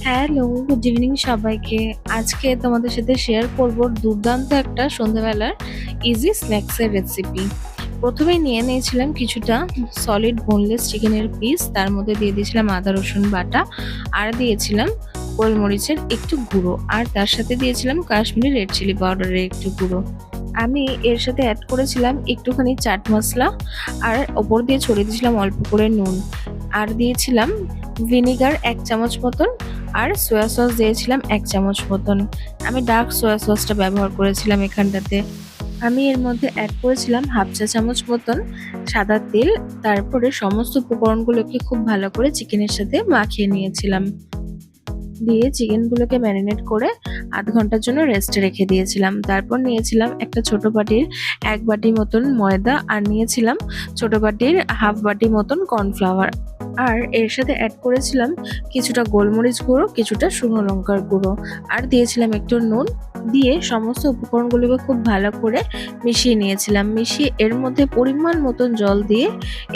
Hello, good evening সবাইকে। আজকে তোমাদের সাথে শেয়ার করব দুর্দান্ত একটা সন্ধ্যাবেলার ইজি স্ন্যাক্সের রেসিপি। প্রথমেই নিয়ে নিয়েছিলাম কিছুটা সলিড বোনলেস চিকেনের পিস, তার মধ্যে দিয়ে দিয়েছিলাম আদা রসুন বাটা, আর দিয়েছিলাম গোলমরিচের একটু গুঁড়ো, আর তার সাথে দিয়েছিলাম কাশ্মীরি রেড চিলি পাউডারের একটু গুঁড়ো। আমি এর সাথে অ্যাড করেছিলাম একটুখানি চাট মশলা, আর ওপর দিয়ে ছড়িয়ে দিয়েছিলাম অল্প করে নুন, আর দিয়েছিলাম ভিনিগার 1 চামচ মতন, আর সয়া সস দিয়েছিলাম 1 চামচ মতন। আমি ডার্ক সয়া সসটা ব্যবহার করেছিলাম এখানটাতে। আমি এর মধ্যে অ্যাড করেছিলাম হাফ চা চামচ মতন সাদা তেল। তারপরে সমস্ত উপকরণগুলোকে খুব ভালো করে চিকেনের সাথে মাখিয়ে নিয়েছিলাম। দিয়ে চিকেনগুলোকে ম্যারিনেট করে আধ ঘন্টার জন্য রেস্টে রেখে দিয়েছিলাম। তারপর নিয়েছিলাম একটা ছোট বাটির 1 বাটি মতন ময়দা, আর নিয়েছিলাম ছোট বাটির হাফ বাটি মতন কর্নফ্লাওয়ার, আর এর সাথে অ্যাড করেছিলাম কিছুটা গোলমরিচ গুঁড়ো, কিছুটা শুকনো লঙ্কার গুঁড়ো, আর দিয়েছিলাম একটু নুন। দিয়ে সমস্ত উপকরণগুলোকে খুব ভালো করে মিশিয়ে নিয়েছিলাম। মিশিয়ে এর মধ্যে পরিমাণ মতন জল দিয়ে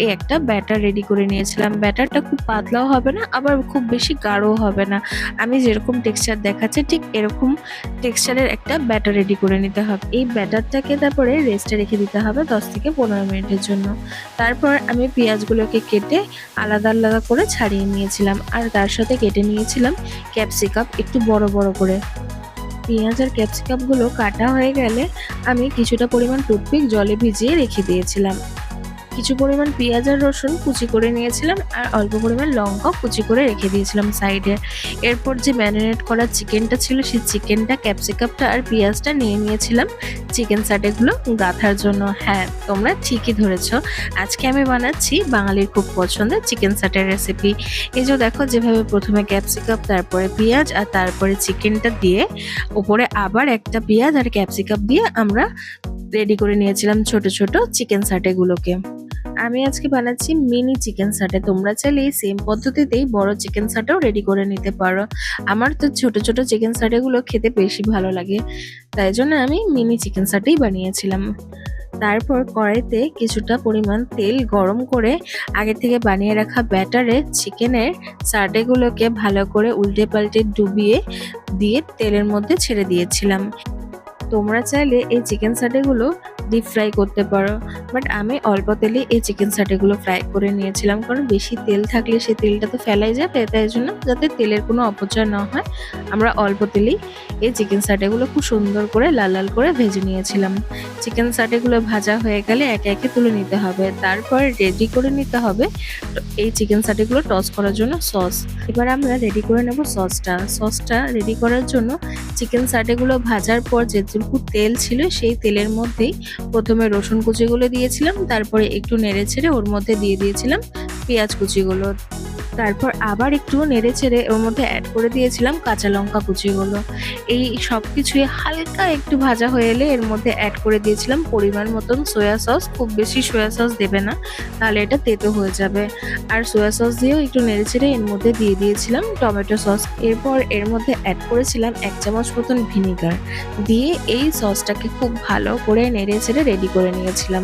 এই একটা ব্যাটার রেডি করে নিয়েছিলাম। ব্যাটারটা খুব পাতলাও হবে না, আবার খুব বেশি গাঢ়ও হবে না। আমি যেরকম টেক্সচার দেখাচ্ছি ঠিক এরকম টেক্সচারের একটা ব্যাটার রেডি করে নিতে হবে। এই ব্যাটারটাকে তারপরে রেস্টে রেখে দিতে হবে 10 থেকে 15 মিনিটের জন্য। তারপর আমি পেঁয়াজগুলোকে কেটে আলাদা আলাদা করে ছাড়িয়ে নিয়েছিলাম, আর তার সাথে কেটে নিয়েছিলাম ক্যাপসিকাম একটু বড় বড় করে। পেঁয়াজ আর ক্যাপসিকামগুলো কাটা হয়ে গেলে আমি কিছুটা পরিমাণ টুথপিক জলে ভিজিয়ে রেখে দিয়েছিলাম। কিছু পরিমাণ পেঁয়াজ আর রসুন কুচি করে নিয়েছিলাম, আর অল্প পরিমাণ লঙ্কা কুচি করে রেখে দিয়েছিলাম সাইডে। এরপর যে ম্যারিনেট করা চিকেনটা ছিল, সেই চিকেনটা, ক্যাপসিকামটা আর পেঁয়াজটা নিয়ে নিয়েছিলাম চিকেন সাটেগুলো গাঁথার জন্য। হ্যাঁ, তোমরা ঠিকই ধরেছো, আজকে আমি বানাচ্ছি বাঙালির খুব পছন্দের চিকেন সাটের রেসিপি। এই যে দেখো, যেভাবে প্রথমে ক্যাপসিকাম, তারপরে পেঁয়াজ, আর তারপরে চিকেনটা দিয়ে ওপরে আবার একটা পেঁয়াজ আর ক্যাপসিকাম দিয়ে আমরা রেডি করে নিয়েছিলাম ছোট ছোট চিকেন সাটেগুলোকে। আমি আজকে বানাচ্ছি মিনি চিকেন সাটে। তোমরা চাইলে এই সেম পদ্ধতিতেই বড় চিকেন সাটেও রেডি করে নিতে পারো। আমার তো ছোট ছোট চিকেন সাটেগুলো খেতে বেশি ভালো লাগে, তাই জন্য আমি মিনি চিকেন সাটেই বানিয়েছিলাম। তারপর কড়াইতে কিছুটা পরিমাণ তেল গরম করে আগে থেকে বানিয়ে রাখা ব্যাটারে চিকেনের সাটেগুলোকে ভালো করে উল্টে পাল্টে ডুবিয়ে দিয়ে তেলের মধ্যে ছেড়ে দিয়েছিলাম। তোমরা চাইলে এই চিকেন সাটেগুলো ডিপ ফ্রাই করতে পারো, বাট আমি অল্প তেলে এই চিকেন সাটেগুলো ফ্রাই করে নিয়েছিলাম, কারণ বেশি তেল থাকলে সেই তেলটা তো ফেলাই যাবে, তাই জন্য যাতে তেলের কোনো অপচয় না হয় আমরা অল্প তেলেই এই চিকেন সাটেগুলো খুব সুন্দর করে লাল লাল করে ভেজে নিয়েছিলাম। চিকেন সাটেগুলো ভাজা হয়ে গেলে একে একে তুলে নিতে হবে। তারপর রেডি করে নিতে হবে এই চিকেন সাটেগুলো টস করার জন্য সস। এবার আমরা রেডি করে নেব সসটা রেডি করার জন্য চিকেন সাটেগুলো ভাজার পর যেটুকু তেল ছিল সেই তেলের মধ্যেই প্রথমে রসুন কুচিগুলো দিয়েছিলাম, তারপরে একটু নেড়ে ছেড়ে ওর মধ্যে দিয়ে দিয়েছিলাম পেঁয়াজ কুচিগুলো, তারপর আবার একটু নেড়ে ছেড়ে ওর মধ্যে অ্যাড করে দিয়েছিলাম কাঁচা লঙ্কা কুচিগুলো। এই সব কিছুই হালকা একটু ভাজা হয়ে এলে এর মধ্যে অ্যাড করে দিয়েছিলাম পরিমাণ মতন সয়া সস। খুব বেশি সয়া সস দেবে না, তাহলে এটা তেতো হয়ে যাবে। আর সয়া সস দিয়েও একটু নেড়ে ছেড়ে এর মধ্যে দিয়ে দিয়েছিলাম টমেটো সস। এরপর এর মধ্যে অ্যাড করেছিলাম 1 চামচ মতন ভিনিগার, দিয়ে এই সসটাকে খুব ভালো করে নেড়ে ছেড়ে রেডি করে নিয়েছিলাম।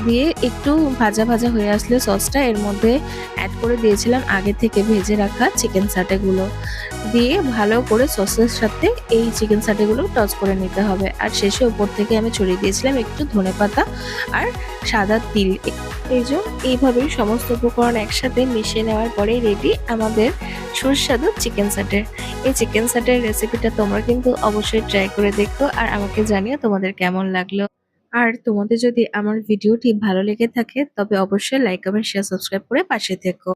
দিয়ে একটু ভাজা ভাজা হয়ে আসলে সসটা এর মধ্যে অ্যাড করে দিয়েছিলাম আগে থেকে ভেজে রাখা চিকেন সাটেগুলো, দিয়ে ভালো করে সসের সাথে এই চিকেন সাটেগুলো টস করে নিতে হবে। আর শেষে উপর থেকে আমি ছড়িয়ে দিয়েছিলাম একটু ধনেপাতা আর সাদা তিল। এই যে এইভাবেই সমস্ত উপকরণ একসাথে মিশিয়ে নেওয়ার পরেই রেডি আমাদের সুস্বাদু চিকেন সাটের। এই চিকেন সাটের রেসিপিটা তোমরা কিন্তু অবশ্যই ট্রাই করে দেখো, আর আমাকে জানিও তোমাদের কেমন লাগলো। আর তোমাদের যদি আমার ভিডিওটি ভালো লেগে থাকে তবে অবশ্যই লাইক, কমেন্ট, শেয়ার, সাবস্ক্রাইব করে পাশে থেকো।